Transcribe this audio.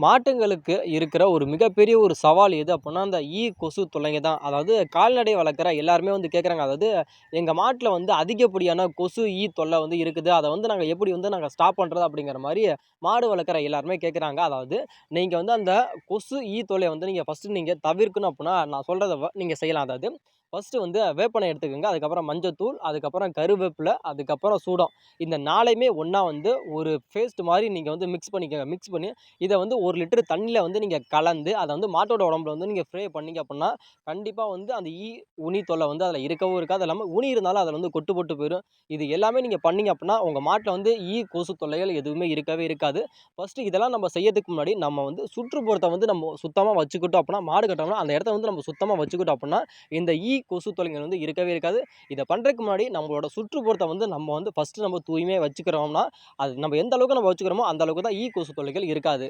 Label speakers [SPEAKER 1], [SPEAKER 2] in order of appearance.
[SPEAKER 1] மாட்டுங்களுக்கு இருக்கிற ஒரு மிகப்பெரிய ஒரு சவால் எது அப்புட்னா, அந்த கொசு தொல்லைங்க தான். அதாவது கால்நடை வளர்க்குற எல்லாருமே வந்து கேட்குறாங்க. அதாவது எங்க மாட்ல வந்து அதிகப்படியான கொசு, தொல்லை வந்து இருக்குது. அத வந்து நாங்க எப்படி வந்து நாங்க ஸ்டாப் பண்றது? அப்படிங்கிற மாரி மாடு வளர்க்குற எல்லாருமே கேட்குறாங்க. அதாவது நீங்க வந்து அந்த கொசு, தொல்லைய வந்து நீங்க ஃபர்ஸ்ட்டு நீங்க தவிர்க்கணும் அப்புட்னா, நான் சொல்றத நீங்க செய்யலாம். அதாவது ஃபர்ஸ்ட்டு வந்து வேப்பெண்ணெய் எடுத்துக்கங்க. அதுக்கப்புறம் மஞ்சத்தூள், அதுக்கப்புறம் கருவேப்பில, அதுக்கப்புறம் சூடம். இந்த 4யுமே ஒண்ணா வந்து ஒரு பேஸ்ட் மாரி நீங்க வந்து மிக்ஸ் பண்ணிக்கங்க. மிக்ஸ் பண்ணி இத வந்து 1 லிட்டர் தண்ணீல வந்து நீங்க கலந்து, அத வந்து மாட்டோட உடம்புல வந்து நீங்க ஸ்ப்ரே பண்ணீங்க அப்புட்னா, கண்டிப்பா வந்து அந்த உனி தொல்லை வந்து அதுல இருக்கவும் இருக்காது. அது இல்லாம உனி இருந்தாலும் அதுல வந்து கொட்டு போட்டு போயிரும். இது எல்லாமே நீங்க பண்ணீங்க அப்புட்னா, உங்க மாட்ல வந்து கொசு தொல்லைகள் எதுவுமே இருக்கவே இருக்காது. ஃபர்ஸ்ட்டு இதெல்லாம் நம்ம செய்யறதுக்கு முன்னாடி, நம்ம வந்து சுற்றுப்புறத்த வந்து நம்ம சுத்தமா வச்சுக்கிட்டோம் அப்புட்னா, மாடு கட்டுறோம்னா அந்த இடத்த வந்து நம்ம சுத்தமா வச்சுக்கிட்டோம் அப்புட்னா, இந்த கொசு தொல்லைகள் வந்து இருக்கவே இருக்காது. இத பண்றதுக்கு முன்னாடி நம்மளோட சுற்றுப்புறத்த வந்து நம்ம வந்து ஃபர்ஸ்ட்டு நம்ம தூய்மையா வச்சுக்கிறோம்னா, அது நம்ம எந்த அளவுக்கு நம்ம வச்சுக்கிறோமோ, அந்த அளவுக்கு தான் கொசு தொல்லைகள் இருக்காது.